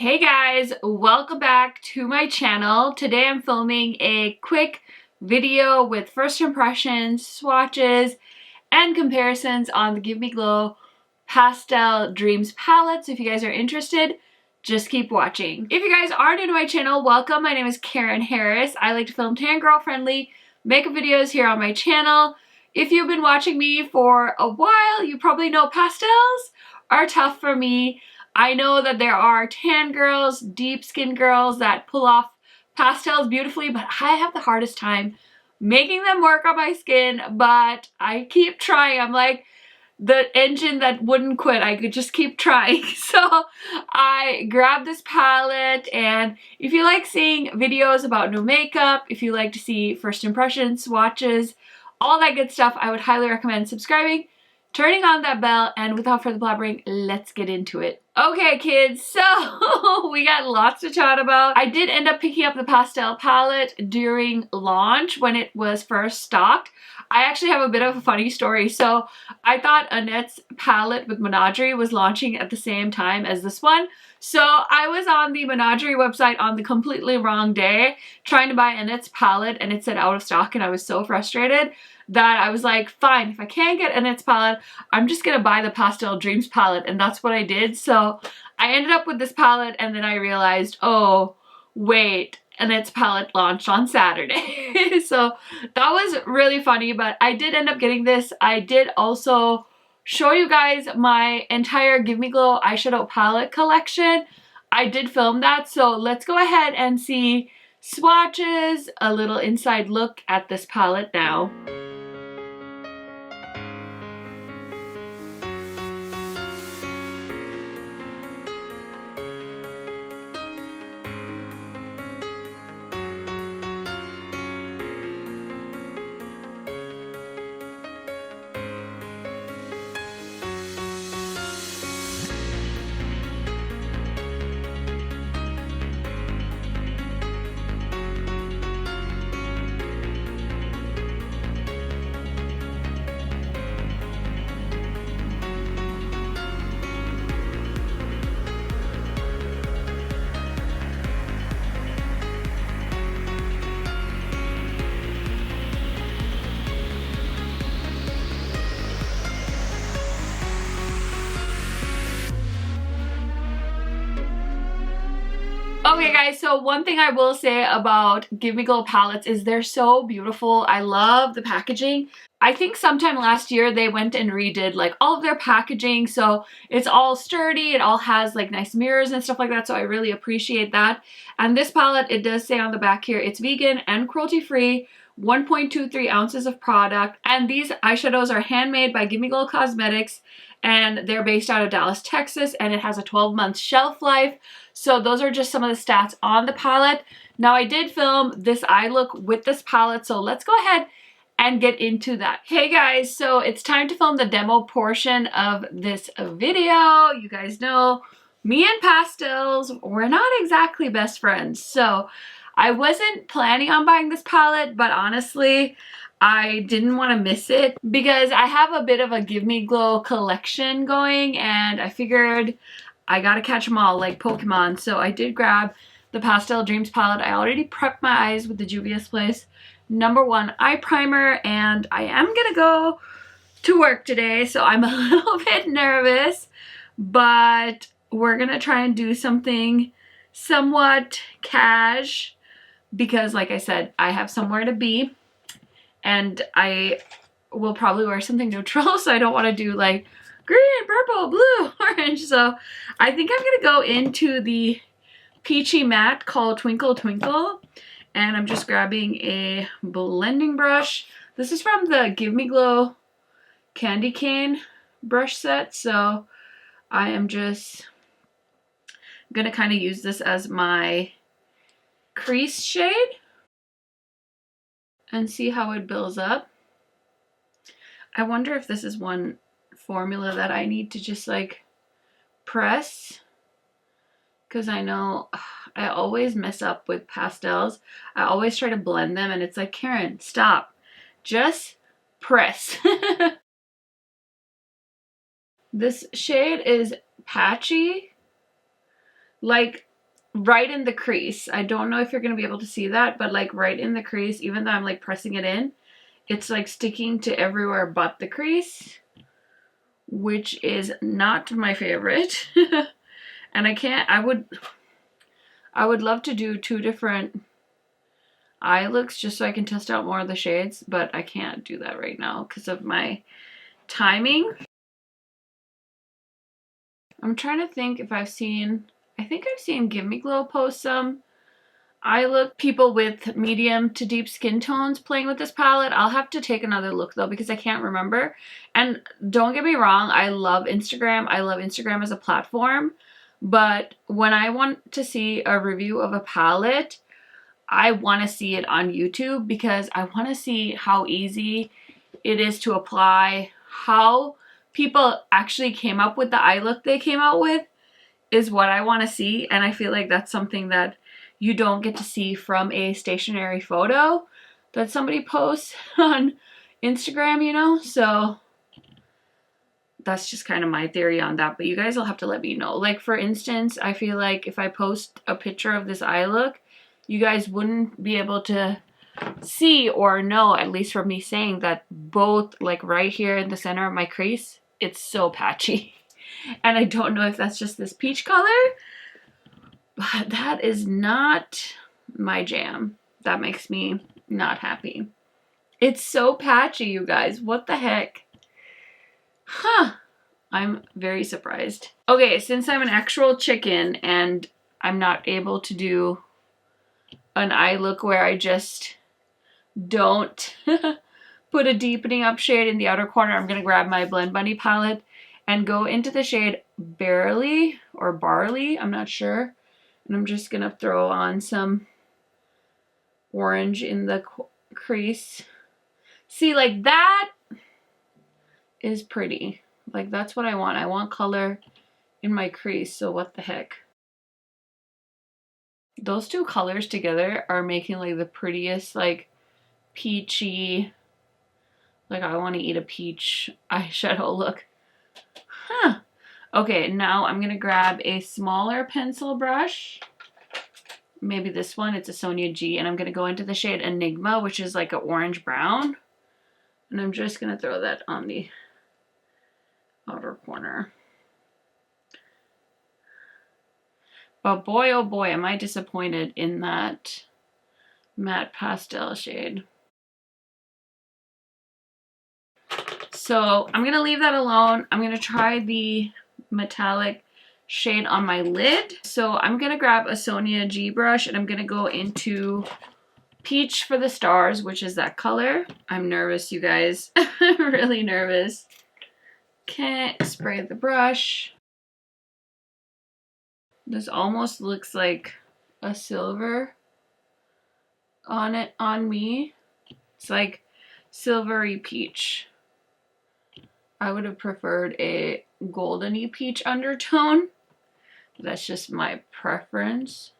Hey guys, welcome back to my channel. Today I'm filming a quick video with first impressions, swatches, and comparisons on the Give Me Glow Pastel Dreams palette. So if you guys are interested, just keep watching. If you guys are new to my channel, welcome. My name is Karen Harris. I like to film tan girl friendly makeup videos here on my channel. If you've been watching me for a while, you probably know pastels are tough for me. I know that there are tan girls, deep skin girls that pull off pastels beautifully, but I have the hardest time making them work on my skin, but I keep trying. I'm like the engine that wouldn't quit. I could just keep trying. So I grabbed this palette, and if you like seeing videos about new makeup, if you like to see first impressions, swatches, all that good stuff, I would highly recommend subscribing, turning on that bell, and without further blabbering, let's get into it. Okay kids, so we got lots to chat about. I did end up picking up the Pastel palette during launch when it was first stocked. I actually have a bit of a funny story. So I thought Annette's palette with Menagerie was launching at the same time as this one. So I was on the Menagerie website on the completely wrong day trying to buy Annette's palette, and it said out of stock, and I was so frustrated that I was like, fine, if I can't get Annette's palette, I'm just gonna buy the Pastel Dreams palette, and that's what I did. So I ended up with this palette, and then I realized, oh, wait, Annette's palette launched on Saturday. So that was really funny, but I did end up getting this. I did also show you guys my entire Give Me Glow eyeshadow palette collection. I did film that, so let's go ahead and see swatches, a little inside look at this palette now. Okay guys, so one thing I will say about Give Me Glow palettes is they're so beautiful. I love the packaging. I think sometime last year they went and redid like all of their packaging, so it's all sturdy, it all has like nice mirrors and stuff like that, so I really appreciate that. And this palette, it does say on the back here, it's vegan and cruelty free, 1.23 ounces of product, and these eyeshadows are handmade by Give Me Glow Cosmetics, and they're based out of Dallas, Texas, and it has a 12-month shelf life. So those are just some of the stats on the palette. Now I did film this eye look with this palette, so let's go ahead and get into that. Hey guys, so it's time to film the demo portion of this video. You guys know me and pastels, we're not exactly best friends. So I wasn't planning on buying this palette, but honestly, I didn't want to miss it because I have a bit of a Give Me Glow collection going, and I figured I gotta catch them all like Pokemon. So I did grab the Pastel Dreams palette. I already prepped my eyes with the Juvia's Place #1 eye primer, and I am gonna go to work today, so I'm a little bit nervous, but we're gonna try and do something somewhat cash because, like I said, I have somewhere to be, and I will probably wear something neutral, so I don't want to do like green, purple, blue, orange. So I think I'm gonna go into the peachy matte called Twinkle Twinkle, and I'm just grabbing a blending brush. This is from the Give Me Glow Candy Cane brush set, so I am just gonna kind of use this as my crease shade and see how it builds up. I wonder if this is one formula that I need to just like press, because I know I always mess up with pastels. I always try to blend them, and it's like, Karen, stop. Just press. This shade is Patchy. Like, right in the crease. I don't know if you're going to be able to see that, but like right in the crease, even though I'm like pressing it in, it's like sticking to everywhere but the crease, which is not my favorite. And I would love to do 2 different eye looks just so I can test out more of the shades, but I can't do that right now because of my timing. I'm trying to think if I think I've seen Give Me Glow post some eye look people with medium to deep skin tones playing with this palette. I'll have to take another look though because I can't remember. And don't get me wrong, I love Instagram. I love Instagram as a platform. But when I want to see a review of a palette, I want to see it on YouTube because I want to see how easy it is to apply, how people actually came up with the eye look they came out with is what I want to see. And I feel like that's something that you don't get to see from a stationary photo that somebody posts on Instagram, you know? So that's just kind of my theory on that, but you guys will have to let me know. Like for instance, I feel like if I post a picture of this eye look, you guys wouldn't be able to see or know, at least from me saying that both like right here in the center of my crease, it's so patchy. And I don't know if that's just this peach color, but that is not my jam. That makes me not happy. It's so patchy, you guys. What the heck? Huh. I'm very surprised. Okay, since I'm an actual chicken and I'm not able to do an eye look where I just don't put a deepening up shade in the outer corner, I'm going to grab my Blend Bunny palette and go into the shade Barely or Barley, I'm not sure. And I'm just going to throw on some orange in the crease. See, like that is pretty. Like that's what I want. I want color in my crease, so what the heck. Those 2 colors together are making like the prettiest like peachy, like I want to eat a peach eyeshadow look. Huh. Okay, now I'm going to grab a smaller pencil brush. Maybe this one, it's a Sonia G, and I'm going to go into the shade Enigma, which is like an orange brown. And I'm just going to throw that on the outer corner. But boy, oh boy, am I disappointed in that matte pastel shade. So I'm going to leave that alone. I'm going to try the metallic shade on my lid. So I'm going to grab a Sonia G brush and I'm going to go into Peach for the Stars, which is that color. I'm nervous, you guys. I'm really nervous. Can't spray the brush. This almost looks like a silver on it, on me. It's like silvery peach. I would have preferred a goldeny peach undertone. That's just my preference.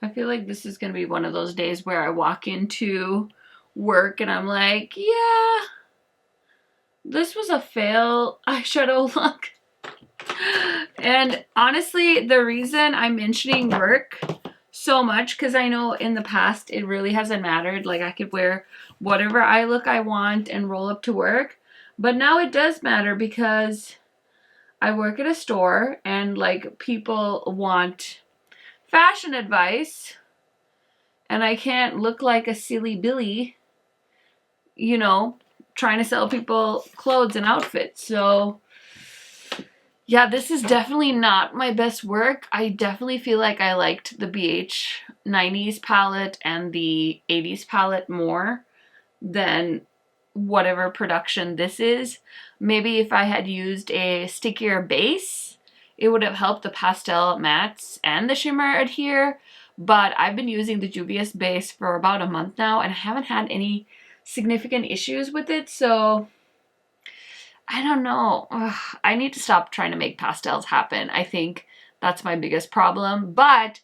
I feel like this is going to be one of those days where I walk into work and I'm like, yeah, this was a fail eyeshadow look. And honestly, the reason I'm mentioning work so much, because I know in the past it really hasn't mattered. Like I could wear whatever eye look I want and roll up to work. But now it does matter because I work at a store and like people want fashion advice and I can't look like a silly Billy, you know, trying to sell people clothes and outfits. So yeah, this is definitely not my best work. I definitely feel like I liked the BH 90s palette and the 80s palette more than whatever production this is. Maybe if I had used a stickier base, it would have helped the pastel mattes and the shimmer adhere. But I've been using the Juvia's base for about a month now and I haven't had any significant issues with it. So I don't know. Ugh, I need to stop trying to make pastels happen. I think that's my biggest problem. But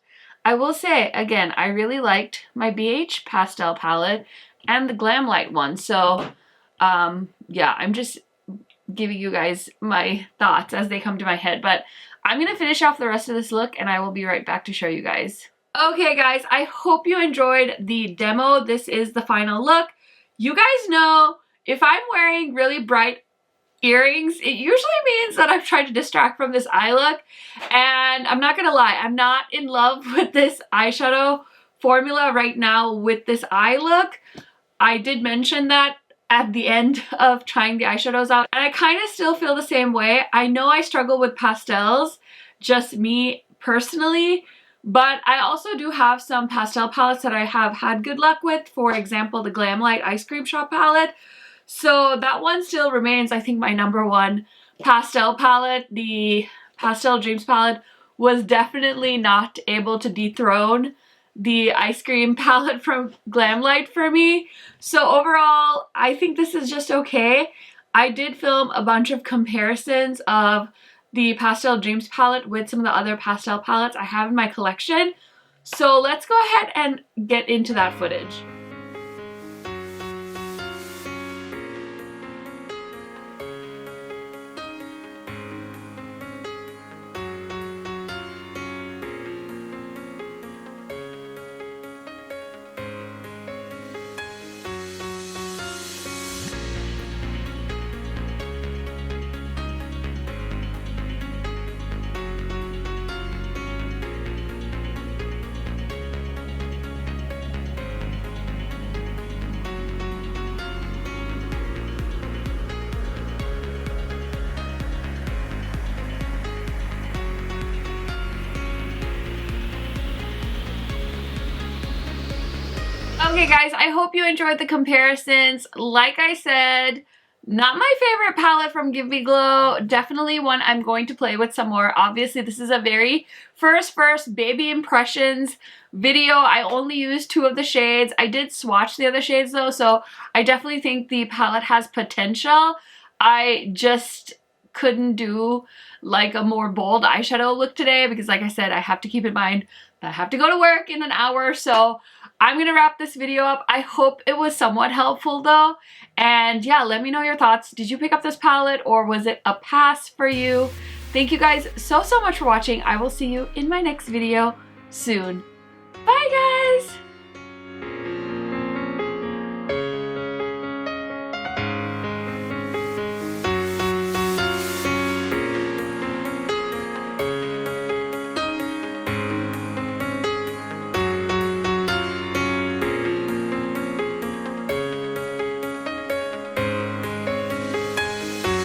I will say, again, I really liked my BH pastel palette and the Glamlight one. So, yeah, I'm just giving you guys my thoughts as they come to my head. But I'm gonna finish off the rest of this look and I will be right back to show you guys. Okay guys, I hope you enjoyed the demo. This is the final look. You guys know if I'm wearing really bright earrings, it usually means that I've tried to distract from this eye look. And I'm not gonna lie, I'm not in love with this eyeshadow formula right now with this eye look. I did mention that at the end of trying the eyeshadows out, and I kind of still feel the same way. I know I struggle with pastels, just me personally, but I also do have some pastel palettes that I have had good luck with. For example, the Glamlight Ice Cream Shop palette. So that one still remains, I think, my #1 pastel palette. The Pastel Dreams palette was definitely not able to dethrone the ice cream palette from Glamlight for me. So overall, I think this is just okay. I did film a bunch of comparisons of the Pastel Dreams palette with some of the other pastel palettes I have in my collection. So let's go ahead and get into that footage. Okay guys, I hope you enjoyed the comparisons. Like I said, not my favorite palette from Give Me Glow. Definitely one I'm going to play with some more. Obviously, this is a very first baby impressions video. I only used 2 of the shades. I did swatch the other shades though, so I definitely think the palette has potential. I just couldn't do like a more bold eyeshadow look today because, like I said, I have to keep in mind that I have to go to work in an hour, so I'm gonna wrap this video up. I hope it was somewhat helpful though. And yeah, let me know your thoughts. Did you pick up this palette or was it a pass for you? Thank you guys so much for watching. I will see you in my next video soon. Bye guys!